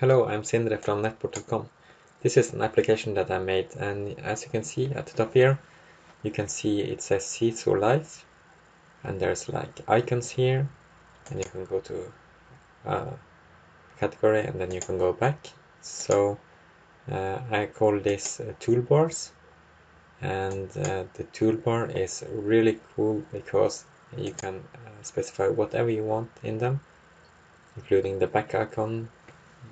Hello, I'm Sindre from netboard.com. This is an application that I made, and as you can see at the top here, you can see it says See-Through Light, and there's like icons here, and you can go to category and then you can go back. So I call this Toolbars, and the toolbar is really cool because you can specify whatever you want in them, including the back icon,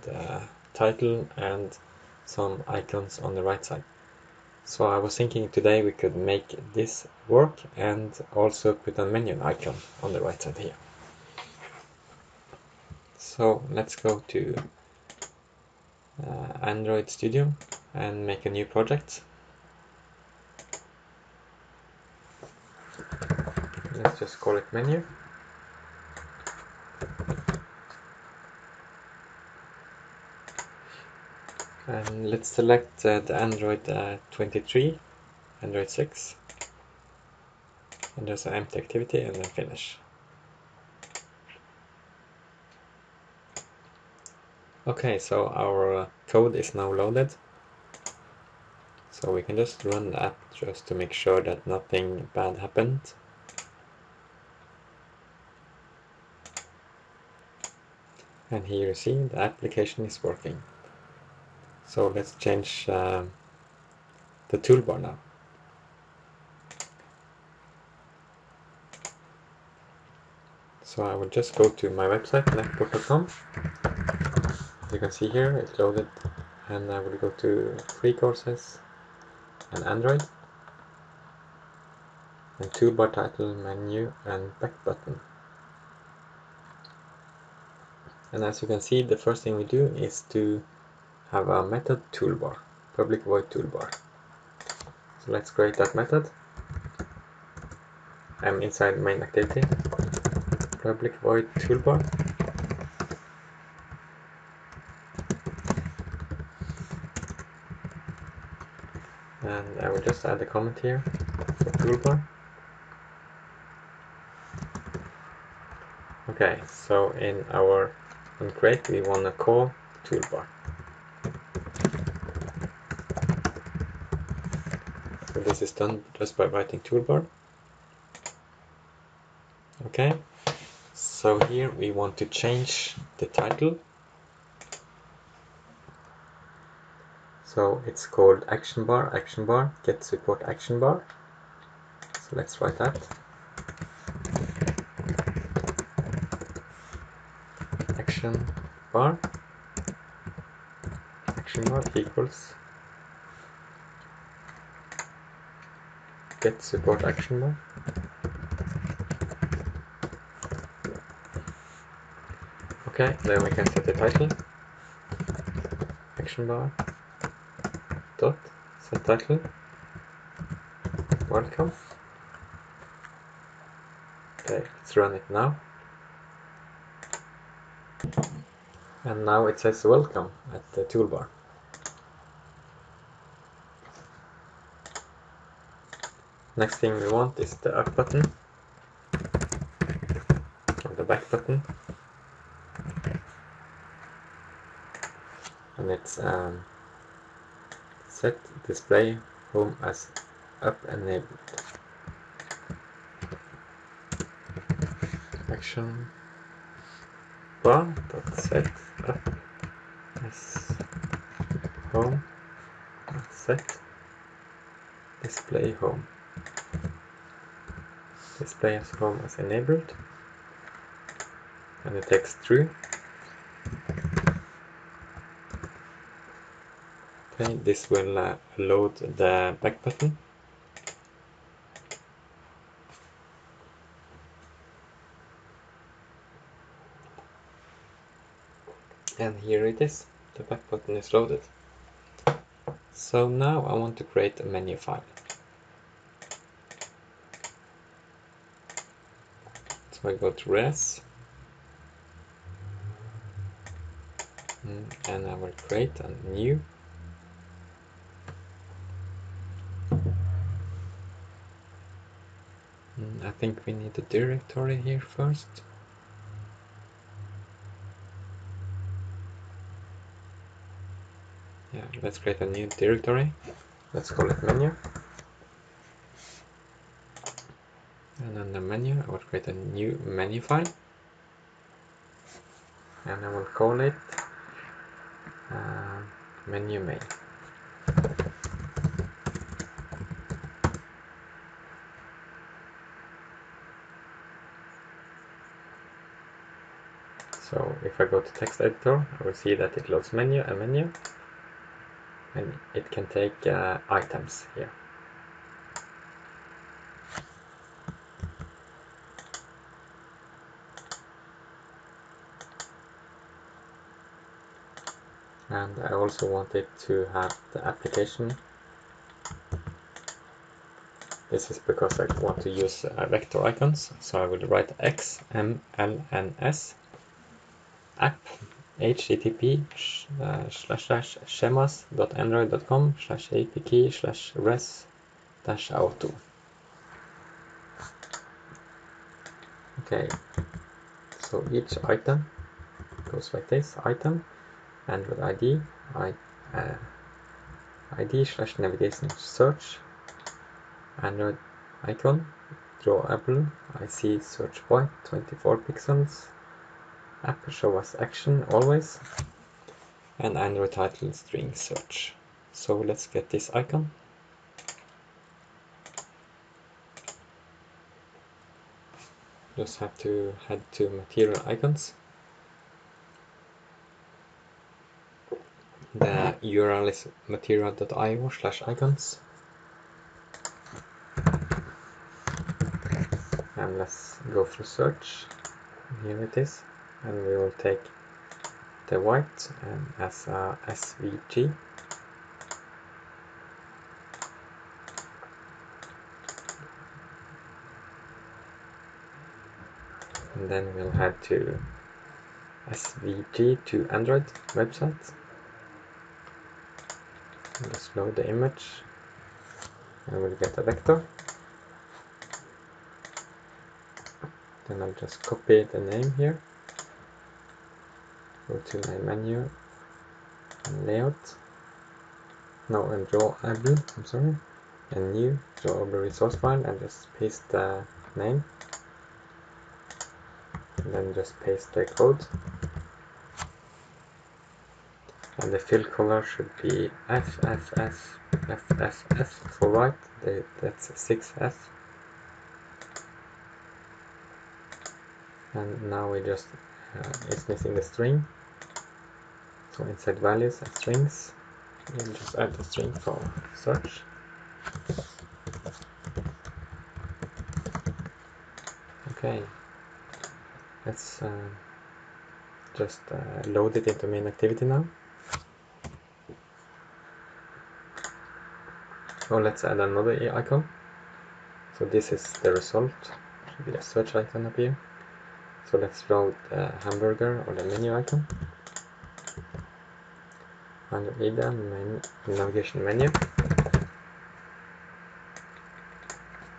the title, and some icons on the right side. So I was thinking today we could make this work and also put a menu icon on the right side here. So let's go to Android Studio and make a new project. Let's just call it menu. And let's select the Android 23, Android 6, and there's an empty activity, and then finish. Okay, so our code is now loaded. So we can just run the app just to make sure that nothing bad happened. And here you see the application is working. So let's change the toolbar now. So I will just go to my website, netboard.com. As you can see here, it's loaded, and I will go to free courses and Android, and toolbar, title, menu, and back button. And as you can see, the first thing we do is to have a method toolbar, public void toolbar. So let's create that method. I'm inside main activity, public void toolbar. And I will just add a comment here for toolbar. Okay, so in our onCreate we want to call toolbar. So this is done just by writing toolbar. Okay, so here we want to change the title. So it's called actionbar, get support actionbar. So let's write that. Actionbar equals get support actionbar. Okay, then we can set the title, actionbar dot set title, welcome. Okay, let's run it now. And now it says welcome at the toolbar. Next thing we want is the up button, or the back button. And it's set display home as up enabled. Action bar dot set up as home set display home. Display as home as enabled, and the text true. Okay, this will load the back button. And here it is, the back button is loaded. So now I want to create a menu file. So I go to res, and I will create a new. I think we need a directory here first. let's create a new directory. Let's call it menu. And then the menu, I will create a new menu file. And I will call it menu main. So if I go to text editor, I will see that it loads menu, and it can take items here. And I also want it to have the application. This is because I want to use vector icons, so I will write XMLNS app http://schemas.android.com/apk/res-auto. Okay, so each item goes like this: item, Android ID, ID/navigation search, Android icon, drawable, IC search point, 24 pixels, app show us action always, and Android title string search. So let's get this icon. Just have to head to material icons. The URL is material.io/icons. And let's go through search. Here it is. And we will take the white as a SVG. And then we'll head to SVG to Android website. Just load the image and we'll get a vector. Then I'll just copy the name here. Go to my menu and layout. No, and drawable, I'm sorry. A new drawable resource file and just paste the name. And then just paste the code. And the fill color should be FFF for white, that's 6F. And now we just, it's missing the string. So inside values and strings, we'll just add the string for search. Okay, let's just load it into main activity now. So let's add another icon. So this is the result, should be a search icon up here. So let's load the hamburger or the menu icon. Under either navigation menu,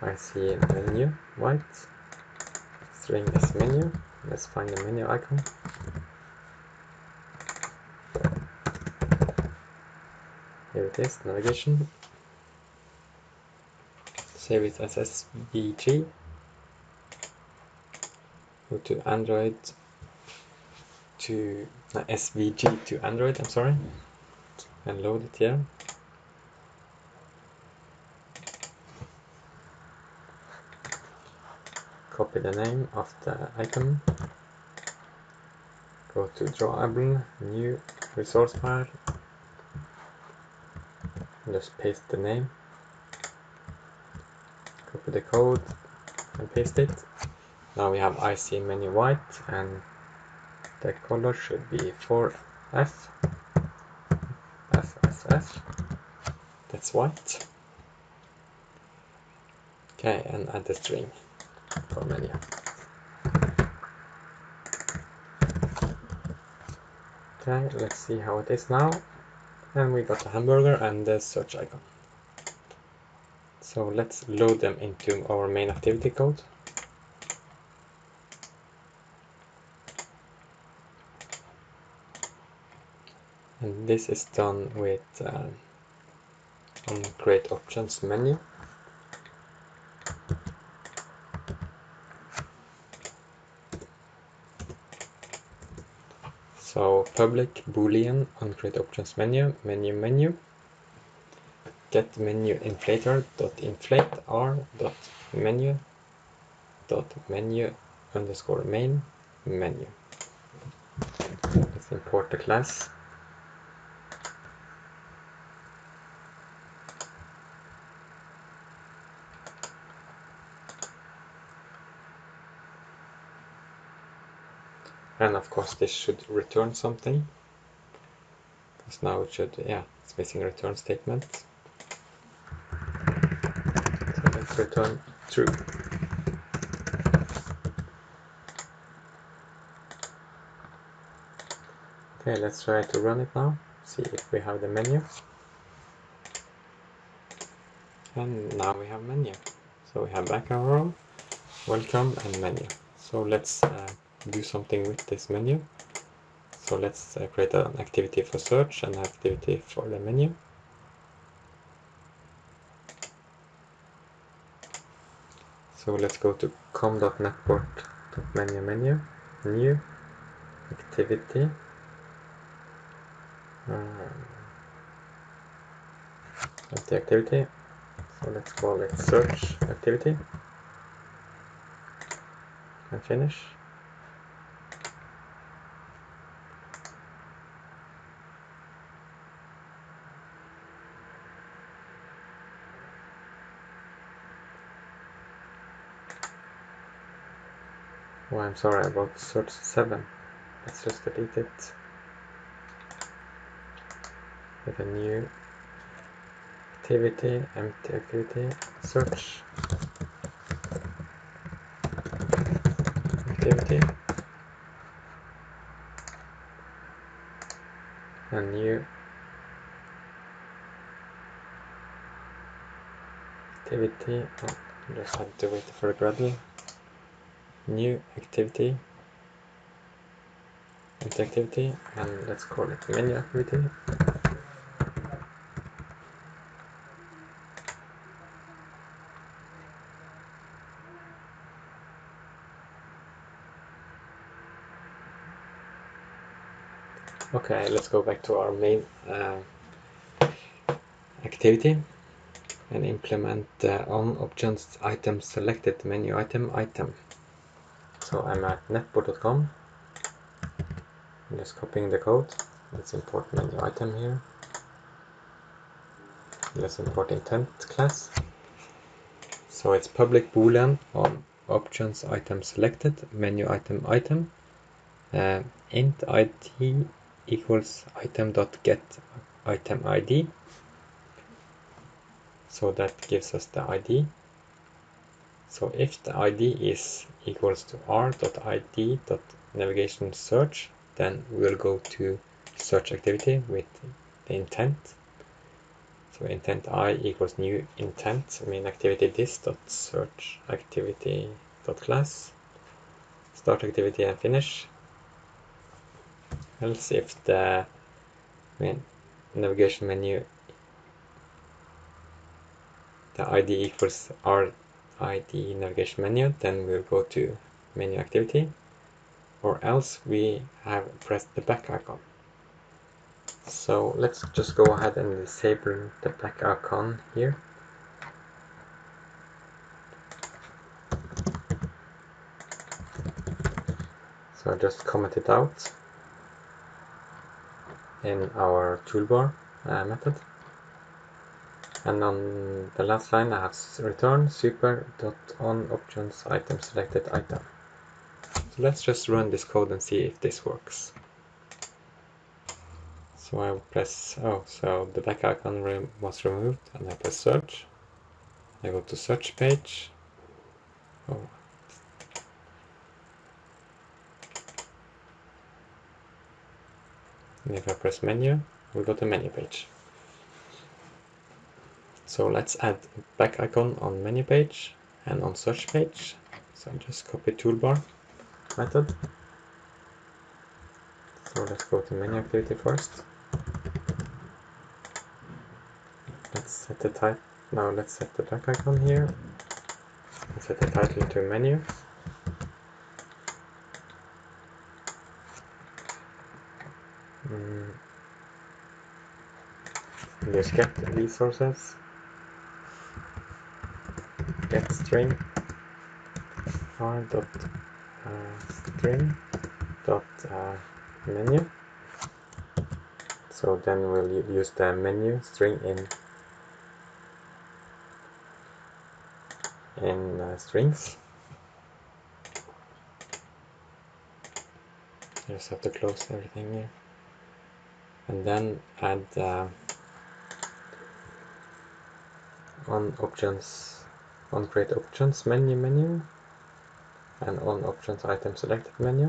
I see menu white, string is menu. Let's find the menu icon. Here it is, navigation. Save it as SVG. Go to Android to SVG to Android, I'm sorry, and load it here. Copy the name of the icon. Go to drawable, new resource file. Just paste the name. Copy the code and paste it. Now we have IC menu white and the color should be 4F. FFF. That's white. Okay, and add the string for menu. Okay, let's see how it is now. And we got the hamburger and the search icon. So let's load them into our main activity code. And this is done with on Create Options menu. So public boolean on Create Options menu, menu, get menu inflator dot inflate r dot menu underscore main menu. Let's import the class. And of course this should return something, because now it should, yeah, it's missing a return statement. So let's return true. Okay, let's try to run it now, see if we have the menu. And now we have menu. So we have back arrow, welcome, and menu. So let's do something with this menu. So let's create an activity for search and an activity for the menu. So let's go to com.netport.menu, new, activity, empty activity. So let's call it search activity and finish. Oh, I'm sorry about search 7. Let's just delete it with a new activity, empty activity, search activity, a new activity. Oh, just had to wait for a gradle. New activity, empty activity, and let's call it menu activity. Okay, let's go back to our main activity and implement on options item selected menu item. So I'm at netport.com. I'm just copying the code. Let's import menu item here. Let's import intent class. So it's public boolean on options item selected menu item. Int id equals item.get item id. So that gives us the ID. So if the ID is equals to r.id.navigation search, then we'll go to search activity with the intent. So intent I equals new intent main activity this.search activity.class, start activity and finish. Else if the main navigation menu, the ID equals RID navigation menu, then we'll go to menu activity, or else we have pressed the back icon. So let's just go ahead and disable the back icon here. So I just comment it out in our toolbar method. And on the last line I have return super.onOptions item selected item. So let's just run this code and see if this works. So I press, so the back icon was removed, and I press search. I go to search page. Oh. And if I press menu, we go to menu page. So let's add back icon on menu page and on search page. So I just copy toolbar method. So let's go to menu activity first. set the title. Now let's set the back icon here and set the title to menu. Just get resources, get string r dot string dot menu. So then we'll use the menu string in strings. You just have to close everything here, and then add on create options menu, and on options item selected menu.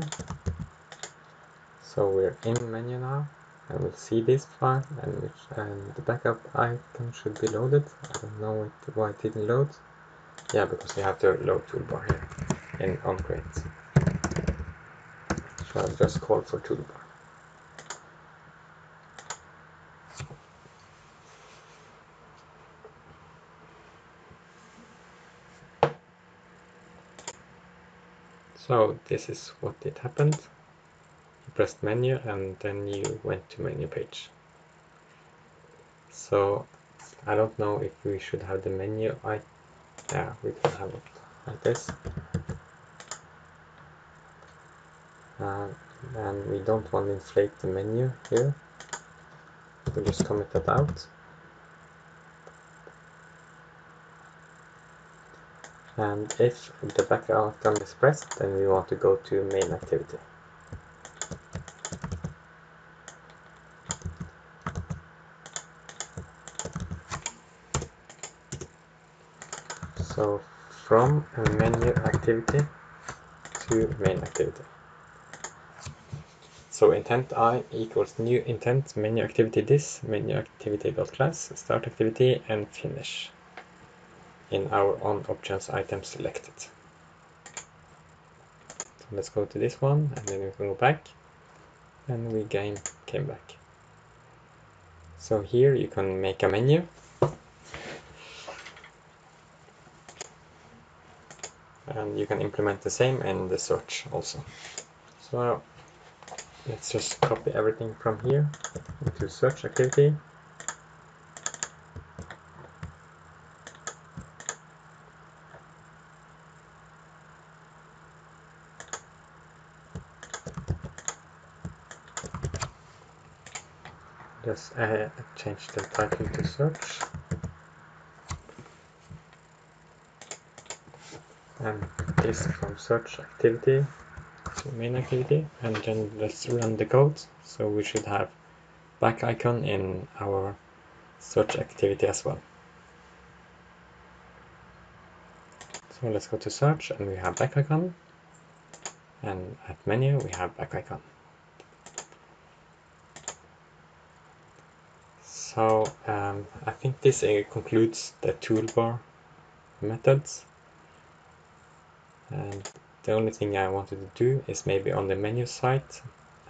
So we're in menu now, and we'll see this file, and the backup icon should be loaded. I don't know why it didn't load. Yeah, because you have to load toolbar here in onCreate. So I'll just call for toolbar. So this is what it happened. You pressed menu and then you went to menu page. So I don't know if we should have the menu. Yeah, we can have it like this. And we don't want to inflate the menu here. We'll just comment that out. And if the back icon is pressed, then we want to go to main activity. So from menu activity to main activity. So intent I equals new intent menu activity this menu activity dot class start activity and finish in our on options item selected. So let's go to this one, and then we can go back, and we came back. So here you can make a menu, and you can implement the same in the search also. So let's just copy everything from here into search activity. Just change the title to search, and this from search activity to main activity, and then let's run the code. So we should have back icon in our search activity as well. So let's go to search, and we have back icon, and at menu we have back icon. So I think this concludes the toolbar methods, and the only thing I wanted to do is maybe on the menu side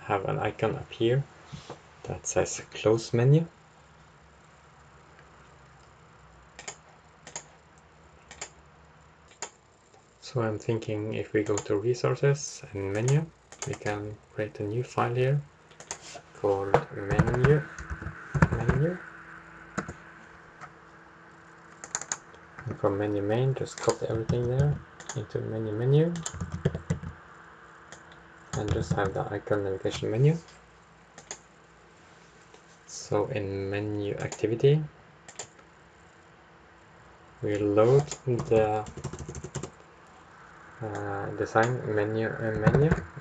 have an icon up here that says close menu. So I'm thinking if we go to resources and menu, we can create a new file here called menu. And from menu main, just copy everything there into menu, and just have the icon navigation menu. So in menu activity, we load the design menu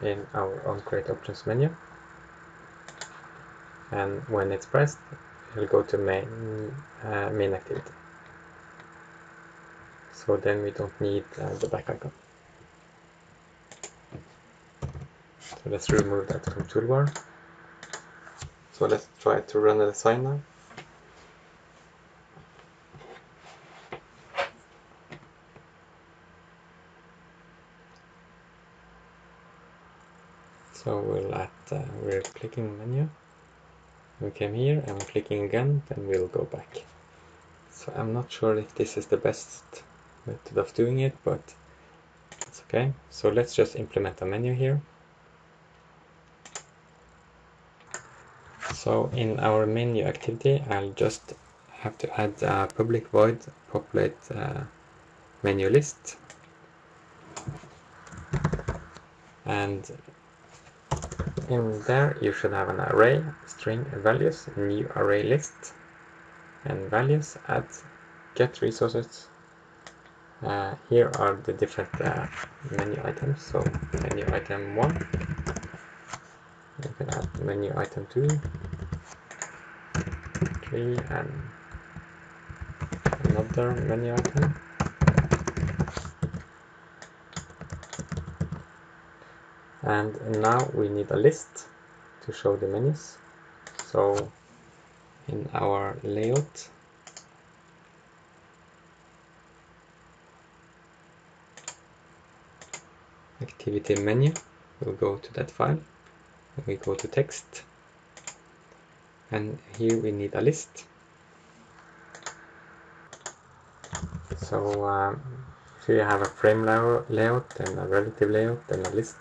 in our on create options menu, and when it's pressed, it'll go to main activity. So then we don't need the back icon. So let's remove that from toolbar. So let's try to run the design now. So we're clicking menu. We came here and we're clicking again, then we'll go back. So I'm not sure if this is the best method of doing it, but it's okay. So let's just implement a menu here. So in our menu activity, I'll just have to add a public void populate menu list, and in there you should have an array string values, new array list, and values add get resources. Here are the different menu items. So menu item 1, you can add menu item 2, 3, and another menu item. And now we need a list to show the menus. So in our layout, activity menu, we'll go to that file, and we go to text, and here we need a list. So here you have a frame layout and a relative layout and a list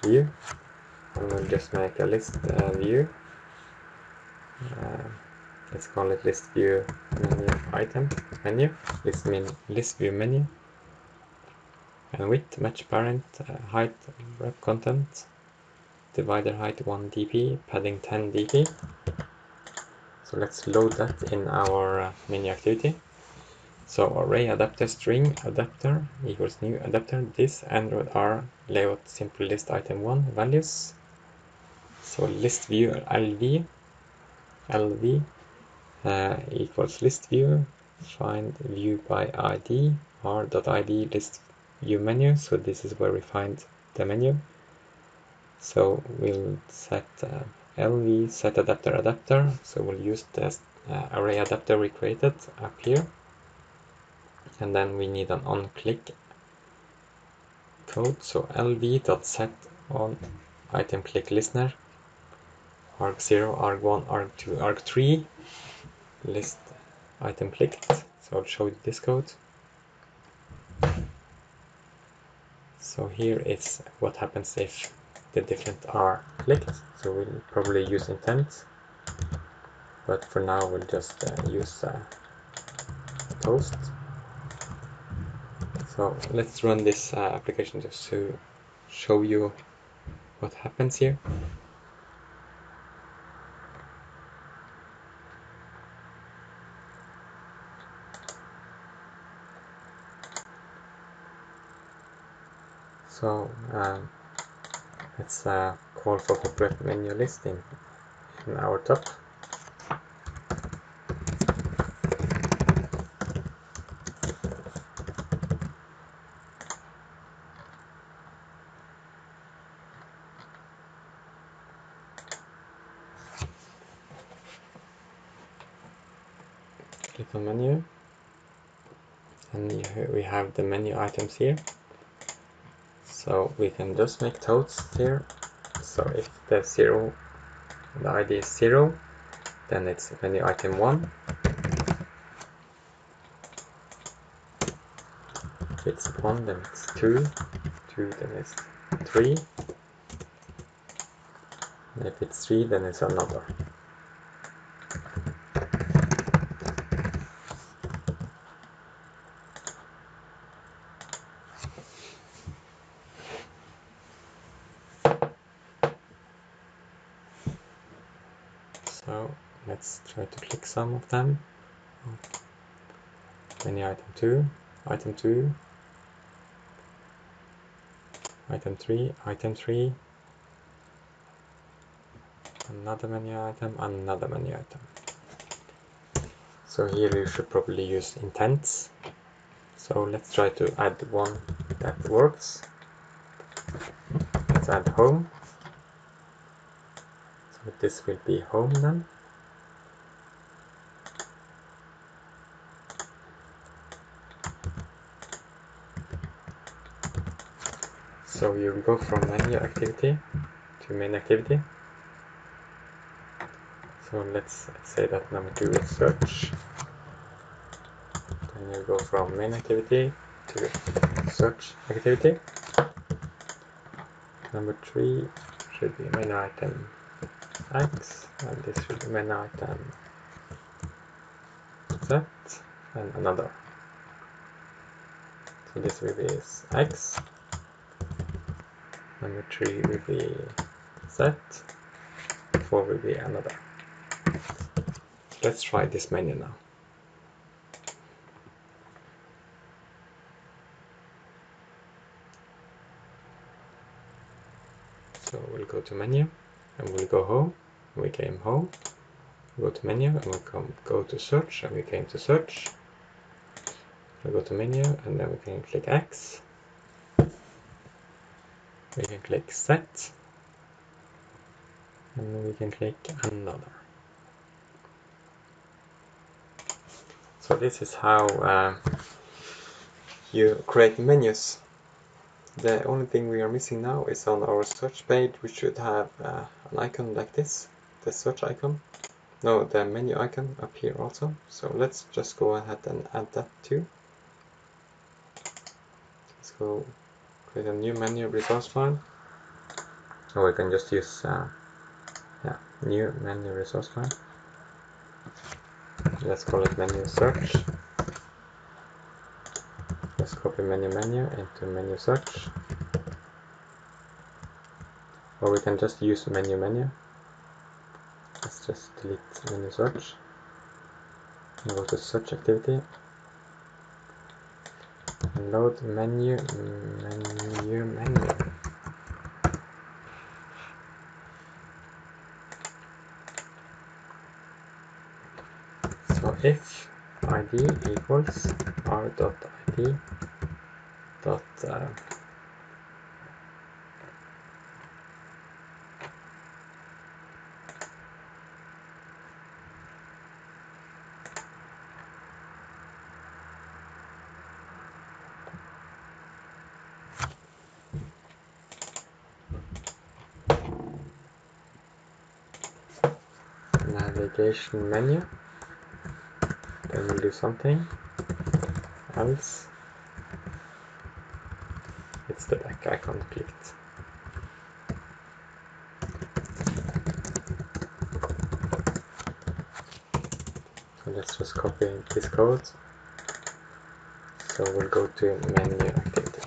view, and we'll just make a list view. Let's call it list view menu item menu, list view menu, and width match parent, height wrap content, divider height 1 dp, padding 10 dp. So let's load that in our menu activity. So array adapter string adapter equals new adapter this Android R layout simple list item 1 values. So list view lv equals list view, find view by id r.id list view menu. So this is where we find the menu. So we'll set lv set adapter. So we'll use the array adapter we created up here, and then we need an on click code. So lv.set on item click listener arg0 arg1 arg2 arg3 list item clicked. So I'll show you this code. So here is what happens if the different are clicked. So we'll probably use intent, but for now we'll just use toast. So let's run this application just to show you what happens here. So let's call for populate menu list in our top. Click on menu, and we have the menu items here. So we can just make toast here. So if the ID is 0, then it's menu item 1. If it's 1, then it's 2, 2, then it's 3, and if it's 3, then it's another. So let's try to click some of them. Menu item 2, item 2, item 3, item 3, another menu item, another menu item. So here you should probably use intents. So let's try to add one that works. Let's add home. So this will be home then. So you go from menu activity to main activity. So let's say that number 2 is search. and you go from main activity to search activity. Number 3 should be menu item X, and this should be menu item Z, and another. So this will be X, number 3 will be Z, 4 will be another. Let's try this menu now. So we'll go to menu, and we'll go home. We came home. Go to menu, and we'll go to search, and we came to search. We'll go to menu, and then we can click X. We can click set, and we can click another. So this is how you create menus. The only thing we are missing now is on our search page. We should have an icon like this, the search icon. No, the menu icon up here also. So let's just go ahead and add that too. Let's go create a new menu resource file. Or we can just use new menu resource file. Let's call it menu search. Let's copy menu into menu search. Or we can just use menu. Let's just delete menu search. And go to search activity. And load menu. So if id equals r.id dot navigation menu, then we'll do something else. It's the back icon clicked. So let's just copy this code. So we'll go to menu activity.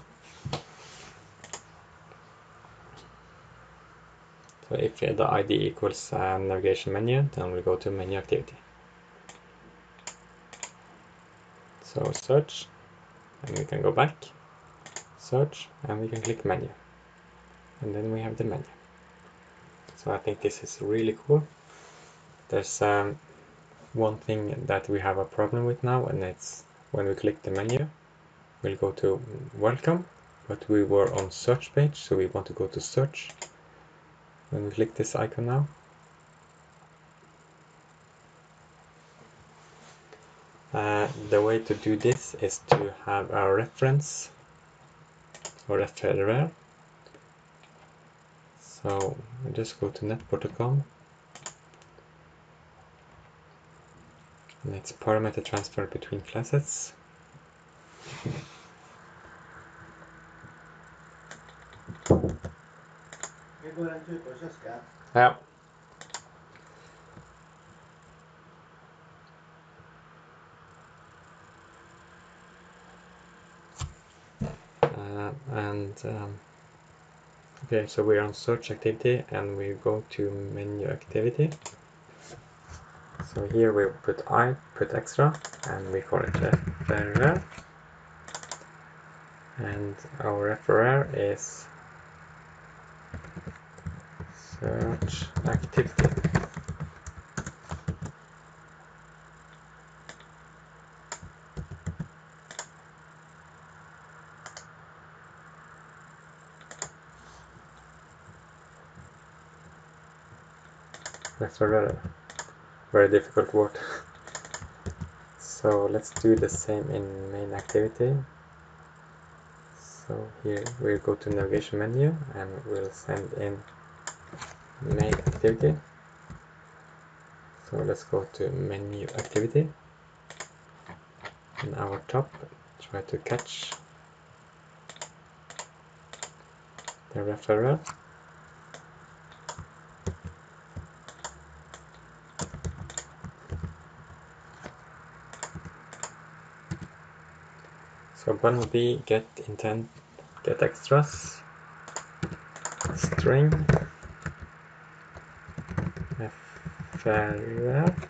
So if the ID equals navigation menu, then we'll go to menu activity. So search, and we can go back, search, and we can click menu. And then we have the menu. So I think this is really cool. There's one thing that we have a problem with now, and it's when we click the menu, we'll go to welcome, but we were on search page, so we want to go to search. When we click this icon now, the way to do this is to have a reference or referrer. So we just go to netport.com, and it's parameter transfer between classes. Ja. Okay, so we're on search activity, and we go to menu activity. So here we put extra, and we call it referrer, and our referrer is search activity. Referrer, very difficult word. So let's do the same in main activity. So here we'll go to navigation menu, and we'll send in main activity. So let's go to menu activity, in our top, try to catch the referral. So one would be get intent, get extras, string, referral,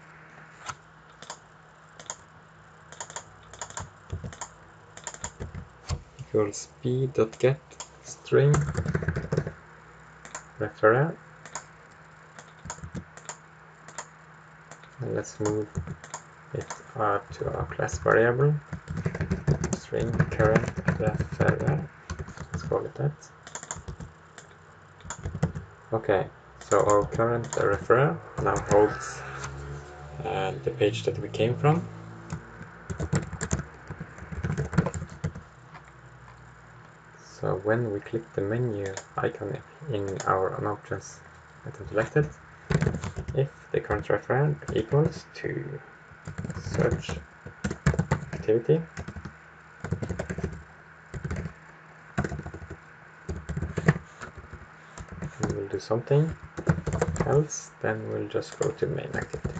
equals b.get string referral. And let's move it to our class variable, string current referral. Let's call it that. Okay, so our current referral now holds the page that we came from. So when we click the menu icon in our options item selected, if the current referral equals to search activity, we will do something else, then we'll just go to main activity.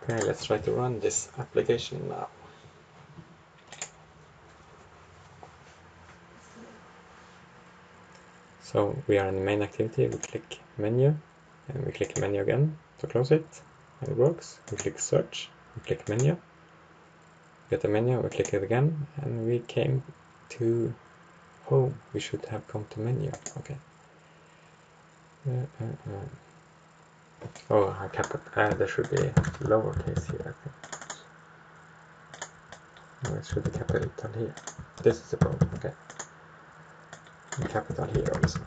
Okay, let's try to run this application now. So we are in the main activity, we click menu, and we click menu again to close it, and it works. We click search, we click menu, get the menu, we click it again, and we came to home. We should have come to menu, okay. Oh, there should be lowercase here, I think. No, it should be capital here. This is the problem, okay. And capital here also.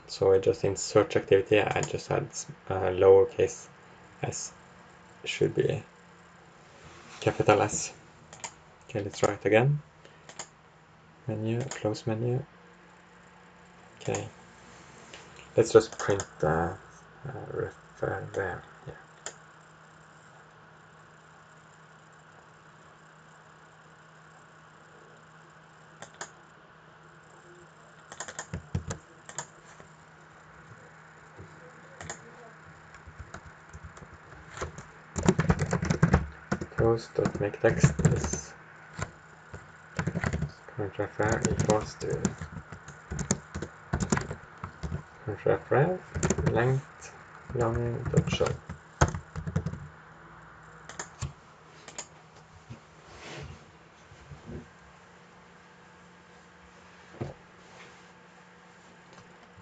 So I just in search activity, I just had lowercase s, should be capital S. Okay, let's try it again. Menu, close menu. Okay, let's just print refer there. Yeah. Make text is current refer equals to current refer length long.show.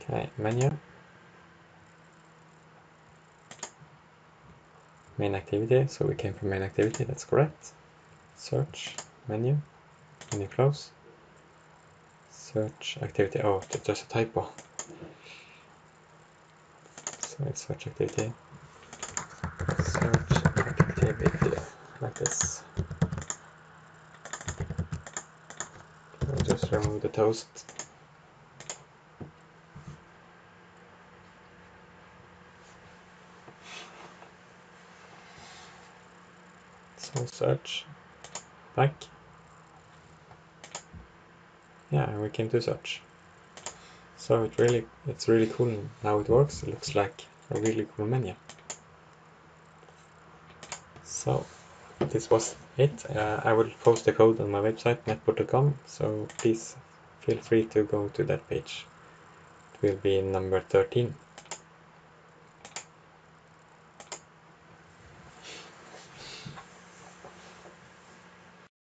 Okay, menu, main activity, so we came from main activity, that's correct. Search, menu close, search activity, oh, that's just a typo. So it's search activity, like this. I'll just remove the toast. So search, back. Yeah, we came to search. So it's really cool how it works. It looks like a really cool menu. So this was it. I will post the code on my website netboard.com, so please feel free to go to that page. It will be number 13.